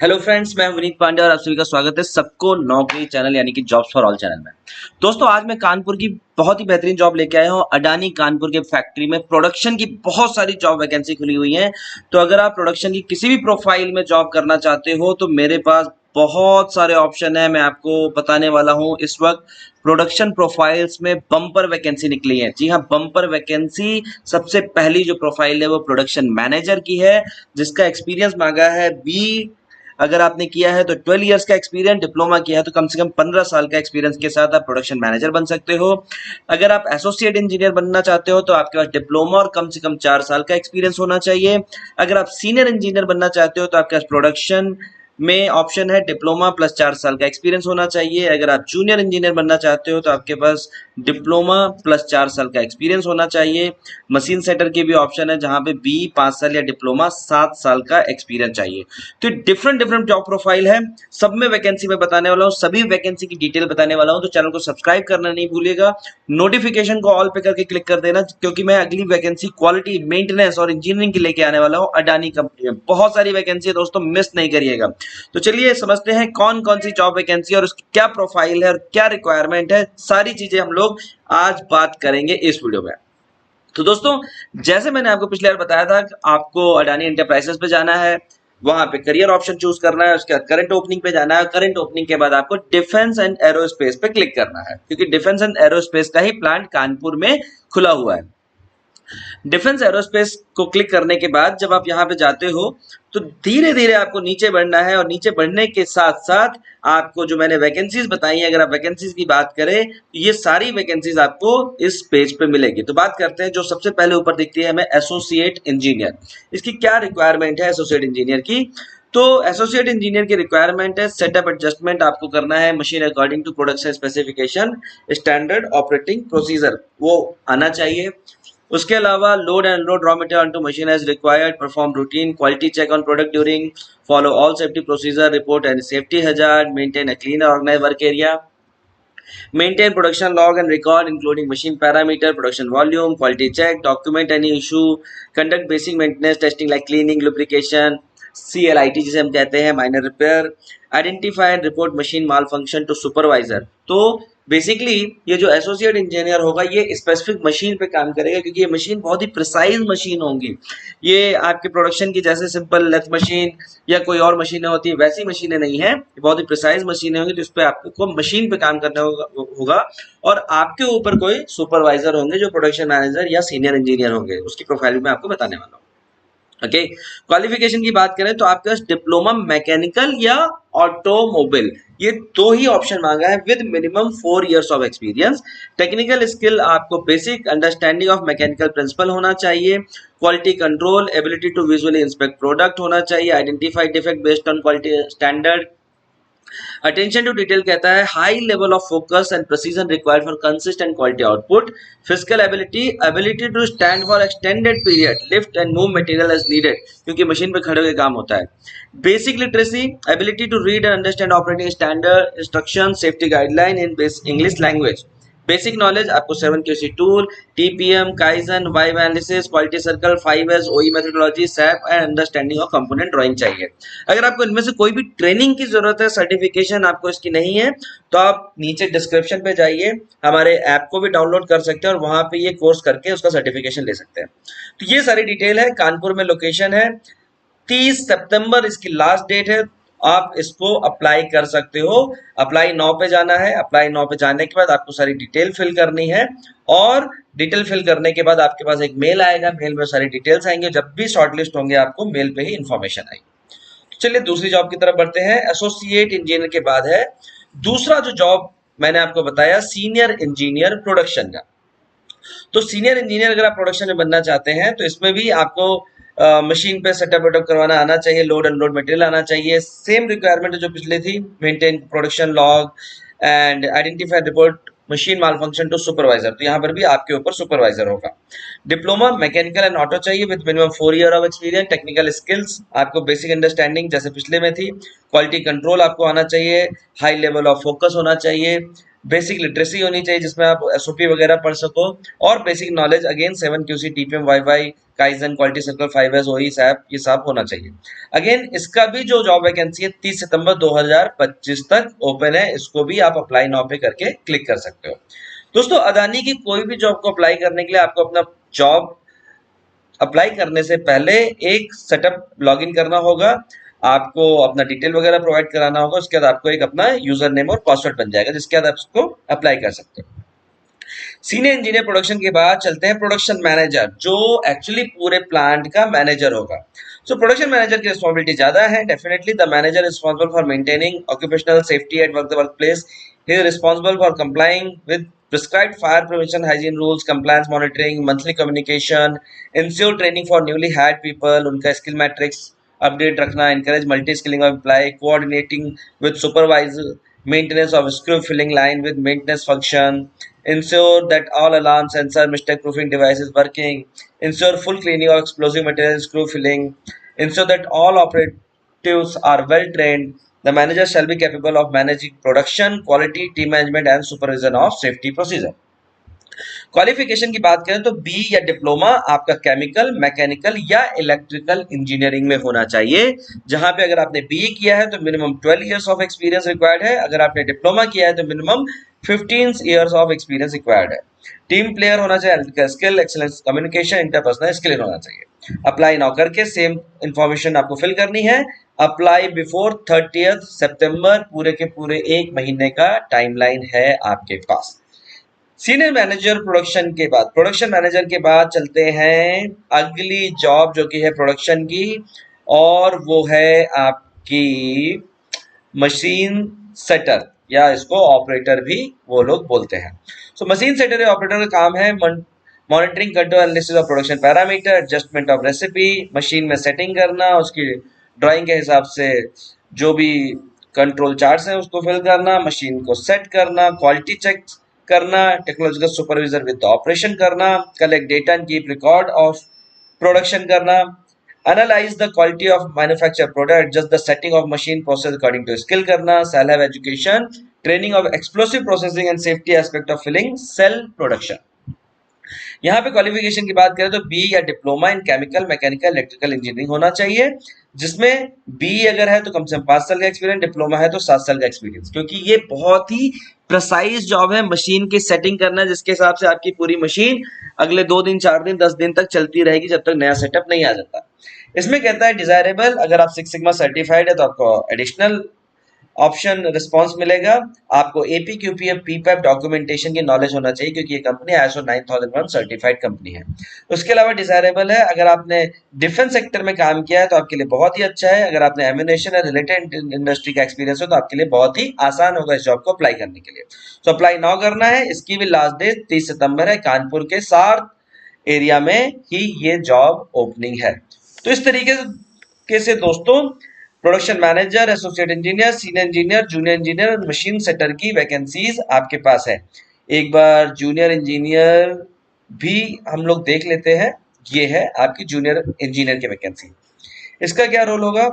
Hello friends, मैं विनीत पांडे और आप सभी का स्वागत है सबको नौकरी चैनल यानी कि जॉब्स फॉर ऑल चैनल में। दोस्तों, आज मैं कानपुर की बहुत ही बेहतरीन जॉब लेके आया हूँ। अडानी कानपुर के फैक्ट्री में प्रोडक्शन की बहुत सारी जॉब वैकेंसी खुली हुई है। तो अगर आप प्रोडक्शन की किसी भी प्रोफाइल में जॉब करना चाहते हो तो मेरे पास बहुत सारे ऑप्शन है। मैं आपको बताने वाला हूँ इस वक्त प्रोडक्शन प्रोफाइल्स में बम्पर वैकेंसी निकली है। जी हाँ, बम्पर वैकेंसी। सबसे पहली जो प्रोफाइल है वो प्रोडक्शन मैनेजर की है, जिसका एक्सपीरियंस मांगा है बी। अगर आपने किया है तो 12 इयर्स का एक्सपीरियंस, डिप्लोमा किया है तो कम से कम 15 साल का एक्सपीरियंस के साथ आप प्रोडक्शन मैनेजर बन सकते हो। अगर आप एसोसिएट इंजीनियर बनना चाहते हो तो आपके पास डिप्लोमा और कम से कम 4 साल का एक्सपीरियंस होना चाहिए। अगर आप सीनियर इंजीनियर बनना चाहते हो तो आपके पास प्रोडक्शन में ऑप्शन है डिप्लोमा प्लस 4 साल का एक्सपीरियंस होना चाहिए। अगर आप जूनियर इंजीनियर बनना चाहते हो तो आपके पास डिप्लोमा प्लस 4 साल का एक्सपीरियंस होना चाहिए। मशीन सेटर की भी ऑप्शन है जहां पे बी 5 साल या डिप्लोमा 7 साल का एक्सपीरियंस चाहिए। तो डिफरेंट डिफरेंट जॉब प्रोफाइल है, सब में वैकेंसी में बताने वाला हूँ, सभी वैकेंसी की डिटेल बताने वाला हूँ। तो चैनल को सब्सक्राइब करना नहीं भूलिएगा, नोटिफिकेशन को ऑल पे करके क्लिक कर देना, क्योंकि मैं अगली वैकेंसी क्वालिटी मेंटेनेंस और इंजीनियरिंग की लेके आने वाला हूँ अडानी कंपनी में। बहुत सारी वैकेंसी है दोस्तों, मिस नहीं करिएगा। तो चलिए समझते हैं कौन कौन सी जॉब वैकेंसी और उसकी क्या प्रोफाइल है और क्या रिक्वायरमेंट है। सारी चीजें हम लोग आज बात करेंगे इस वीडियो में। तो दोस्तों, जैसे मैंने आपको पिछले बार बताया था कि आपको अडानी एंटरप्राइजेस पे जाना है, वहां पे करियर ऑप्शन चूज करना है, उसके बाद करंट ओपनिंग पे जाना है। करंट ओपनिंग के बाद आपको डिफेंस एंड एरोस्पेस पे क्लिक करना है, क्योंकि डिफेंस एंड एरोस्पेस का ही प्लांट कानपुर में खुला हुआ है। डिफेंस एरोस्पेस को क्लिक करने के बाद जब आप यहाँ पे जाते हो तो धीरे धीरे आपको नीचे बढ़ना है, और नीचे बढ़ने के साथ साथ आपको जो मैंने वैकेंसीज बताई है, अगर आप वैकेंसीज की बात करें तो ये सारी वैकेंसीज आपको इस पेज पे मिलेगी। तो बात करते हैं जो सबसे पहले ऊपर दिखती है हमें, एसोसिएट इंजीनियर। इसकी क्या रिक्वायरमेंट है एसोसिएट इंजीनियर की? तो एसोसिएट इंजीनियर की रिक्वायरमेंट है सेटअप एडजस्टमेंट आपको करना है, machine according to production specification, standard operating procedure वो आना चाहिए। उसके अलावा load and unload raw material onto machine as required, perform routine quality check on product during, follow all safety procedure, report any safety hazard, maintain a clean and organized work area, maintain production log and record including machine parameter, production volume, quality check, document any issue, conduct basic maintenance testing like cleaning, lubrication, CLIT जिसे हम कहते हैं, minor repair, identify and report machine malfunction to supervisor. तो basically ये जो associate engineer होगा ये specific machine पे काम करेगा, क्योंकि ये मशीन बहुत ही प्रिसाइज मशीन होंगी। ये आपके प्रोडक्शन की जैसे सिंपल लेथ मशीन या कोई और मशीनें होती है वैसी मशीनें नहीं है, बहुत ही प्रिसाइज मशीनें होंगी। तो इस पे आपको मशीन पे काम करना होगा और आपके ऊपर कोई सुपरवाइजर होंगे जो प्रोडक्शन मैनेजर या सीनियर इंजीनियर होंगे। उसकी प्रोफाइल में आपको बताने वाला हूँ। ओके, क्वालिफिकेशन की बात करें तो आपके पास डिप्लोमा मैकेनिकल या ऑटोमोबाइल, ये दो ही ऑप्शन मांगा है, with minimum 4 years of experience. Technical skill आपको basic understanding of mechanical principle होना चाहिए, quality control, ability to visually inspect product होना चाहिए, identify defect based on quality standard. Attention to detail कहता है high level of focus and precision required for consistent quality output, physical ability, ability to stand for extended period, lift and move material as needed, क्योंकि machine पे खड़े होकर काम होता है। Basic literacy, ability to read and understand operating standard, instruction, safety guideline in English language. Basic knowledge आपको 7QC tool, TPM, kaizen, why why analysis, quality circle, 5S, OE methodology, SAP and understanding of component drawing चाहिए। अगर आपको इनमें से कोई भी training की जरूरत है, सर्टिफिकेशन आपको इसकी नहीं है, तो आप नीचे डिस्क्रिप्शन पे जाइए, हमारे ऐप को भी डाउनलोड कर सकते हैं और वहां पे ये कोर्स करके उसका सर्टिफिकेशन ले सकते हैं। तो ये सारी डिटेल है। कानपुर में लोकेशन है, 30 सितंबर इसकी लास्ट डेट है। आप इसको अप्लाई कर सकते हो। अप्लाई नाउ पे जाना है। अप्लाई नाउ पे जाने के बाद आपको सारी डिटेल फिल करनी है, और डिटेल फिल करने के बाद आपके पास एक मेल आएगा, मेल में सारी डिटेल्स आएंगे। जब भी शॉर्टलिस्ट होंगे आपको मेल पे ही इंफॉर्मेशन आएगी। तो चलिए दूसरी जॉब की तरफ बढ़ते हैं। एसोसिएट इंजीनियर के बाद है दूसरा जो जॉब मैंने आपको बताया, सीनियर इंजीनियर प्रोडक्शन का। तो सीनियर इंजीनियर अगर आप प्रोडक्शन में बनना चाहते हैं तो इसमें भी आपको मशीन पे सेटअप वेटअप करवाना आना चाहिए, लोड अनलोड मटेरियल आना चाहिए। सेम रिक्वायरमेंट जो पिछले थी, maintain production log and identify report machine malfunction to supervisor. तो यहाँ पर भी आपके ऊपर सुपरवाइजर होगा। डिप्लोमा मैकेनिकल एंड ऑटो चाहिए with minimum 4 year of experience. Technical skills आपको बेसिक अंडरस्टैंडिंग जैसे पिछले में थी, क्वालिटी कंट्रोल आपको आना चाहिए, हाई लेवल ऑफ फोकस होना चाहिए, बेसिक लिटरेसी होनी चाहिए जिसमें आप एसओपी वगैरह पढ़ सको, और basic knowledge again 7 QC TPM Y kaizen quality circle 5S OE SAP ये सब होना चाहिए। अगेन इसका भी जो जॉब वैकेंसी है 30 सितंबर 2025 तक ओपन है, इसको भी आप अप्लाई नाउ पे करके क्लिक कर सकते हो। दोस्तों अदानी की कोई भी जॉब को अप्लाई करने के लिए आपको अपना जॉब अप्लाई करने से पहले एक सेटअप लॉगिन करना होगा, आपको अपना डिटेल वगैरह प्रोवाइड कराना होगा, उसके बाद आपको एक अपना यूजर नेम और पासवर्ड बन जाएगा जिसके बाद आप उसको अप्लाई कर सकते हो। सीनियर इंजीनियर प्रोडक्शन के बाद चलते हैं प्रोडक्शन मैनेजर, जो एक्चुअली पूरे प्लांट का मैनेजर होगा। सो प्रोडक्शन मैनेजर की रिस्पॉन्सिबिलिटी ज्यादा है। Definitely the manager responsible for maintaining occupational safety at work place. He is responsible for complying with prescribed fire prevention hygiene rules, compliance monitoring, monthly communication, ensure training for newly hired people, उनका skill matrix update रखना, encourage multi skilling of employee, coordinating with supervisor, maintenance of screw filling line with maintenance function, ensure that all alarm sensor mistake proofing device is working, ensure full cleaning of explosive material screw filling, ensure that all operatives are well trained. The manager shall be capable of managing production, quality, team management and supervision of safety procedure. Qualification की बात करें तो B या diploma आपका chemical, mechanical या electrical engineering में होना चाहिए। जहां पे अगर आपने बी किया है तो minimum 12 years of experience required है, अगर आपने डिप्लोमा किया है तो minimum 15 years of experience required है। टीम प्लेयर होना चाहिए, analytical skill, excellence communication, interpersonal skill होना चाहिए। अप्लाई नाउ करके सेम इंफॉर्मेशन आपको फिल करनी है। अप्लाई बिफोर 30 सितंबर, पूरे के पूरे एक महीने का टाइमलाइन है आपके पास। सीनियर मैनेजर प्रोडक्शन मैनेजर के बाद चलते हैं अगली जॉब जो कि है प्रोडक्शन की, और वो है आपकी मशीन सेटर या इसको ऑपरेटर भी वो लोग बोलते हैं। सो मशीन सेटर या ऑपरेटर का काम है monitoring, control, analysis of production parameter, adjustment of recipe, machine में सेटिंग करना, उसकी ड्राइंग के हिसाब से जो भी कंट्रोल चार्ट्स हैं उसको फिल करना, मशीन को सेट करना, क्वालिटी चेक करना, टेक्नोलॉजिकल सुपरविजन विद ऑपरेशन करना, collect data and keep record of production करना, analyze the quality of manufacture product, adjust the setting of machine process according to skill करना, cell have education, training of explosive processing and safety aspect of filling cell production. यहाँ पे qualification की बात करें तो B या diploma in chemical, mechanical, electrical engineering होना चाहिए, जिसमें बी अगर है तो कम से कम 5 साल का एक्सपीरियंस, डिप्लोमा है तो 7 साल का एक्सपीरियंस, क्योंकि ये बहुत ही प्रिसाइज जॉब है। मशीन की सेटिंग करना जिसके हिसाब से आपकी पूरी मशीन अगले 2 दिन, 4 दिन, 10 दिन तक चलती रहेगी जब तक नया सेटअप नहीं आ जाता। इसमें कहता है डिजायरेबल, अगर आप 6 सिग्मा सर्टिफाइड है तो आपको एडिशनल ऑप्शन रिस्पॉन्स मिलेगा। आपको एपी क्यूपीएफ पीपैप डॉक्यूमेंटेशन की नॉलेज होना चाहिए क्योंकि ये कंपनी ISO 9001 सर्टिफाइड कंपनी है। उसके अलावा डिजायरेबल है अगर आपने डिफेंस सेक्टर में काम किया है तो आपके लिए बहुत ही अच्छा है। अगर आपने एम्यूनेशन या रिलेटेड इंडस्ट्री का एक्सपीरियंस हो तो आपके लिए बहुत ही आसान होगा इस जॉब को अप्लाई करने के लिए। तो अप्लाई नाउ करना है। इसकी भी लास्ट डेट 30 सितंबर है। कानपुर के सार्थ एरिया में ही ये जॉब ओपनिंग है। तो इस तरीके से दोस्तों production manager, associate engineer, senior engineer, junior engineer और मशीन सेटर की वैकेंसीज आपके पास है। एक बार जूनियर इंजीनियर भी हम लोग देख लेते हैं। ये है आपकी जूनियर इंजीनियर की वैकेंसी। इसका क्या रोल होगा?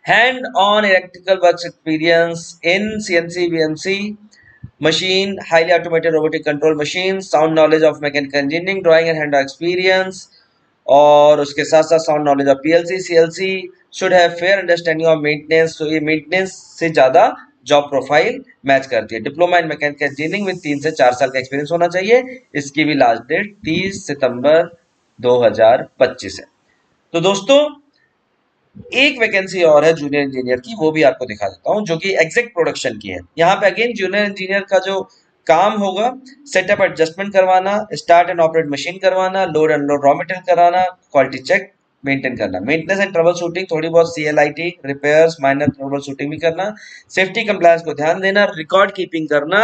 Hand on electrical work experience in CNC VNC machine, highly automated robotic control machine, sound knowledge of mechanical engineering, drawing and hand experience, और उसके साथ साथ sound knowledge of PLC CLC, should have fair understanding of maintenance. तो ये maintenance से ज्यादा job profile match करती है। डिप्लोमा इन मैकेनिकल इंजीनियरिंग में 3 से 4 साल का एक्सपीरियंस होना चाहिए। इसकी भी लास्ट डेट 30 सितंबर 2025 है। तो दोस्तों एक वैकेंसी और है जूनियर इंजीनियर की, वो भी आपको दिखा देता हूं, जो कि एग्जैक्ट प्रोडक्शन की है। यहाँ पे अगेन जूनियर इंजीनियर का जो काम होगा, सेटअप एडजस्टमेंट करवाना, स्टार्ट एंड ऑपरेट मशीन करवाना, load and load raw material कराना, क्वालिटी चेक मेंटेन करना, मेंटेनेंस एंड ट्रबल शूटिंग, थोड़ी बहुत CLIT repairs, minor trouble shooting भी करना, सेफ्टी कंप्लायंस को ध्यान देना, रिकॉर्ड कीपिंग करना।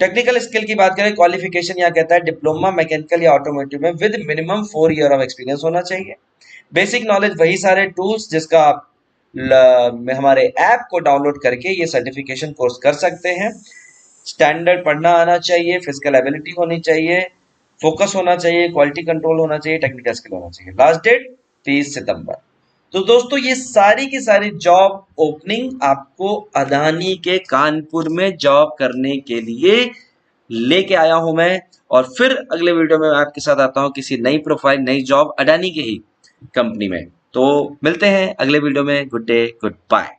टेक्निकल स्किल की बात करें, क्वालिफिकेशन यहाँ कहता है डिप्लोमा मैकेनिकल या ऑटोमोटिव में with minimum 4 year of experience होना चाहिए। बेसिक नॉलेज वही सारे टूल्स जिसका आप हमारे ऐप को डाउनलोड करके ये सर्टिफिकेशन कोर्स कर सकते हैं। स्टैंडर्ड पढ़ना आना चाहिए, फिजिकल एबिलिटी होनी चाहिए, फोकस होना चाहिए, क्वालिटी कंट्रोल होना चाहिए, टेक्निकल स्किल होना चाहिए। लास्ट डेट 30 सितंबर। तो दोस्तों ये सारी की सारी जॉब ओपनिंग आपको अदानी के कानपुर में जॉब करने के लिए लेके आया हूं मैं। और फिर अगले वीडियो में मैं आपके साथ आता हूं किसी नई प्रोफाइल, नई जॉब अडानी की ही कंपनी में। तो मिलते हैं अगले वीडियो में। Good day, good bye.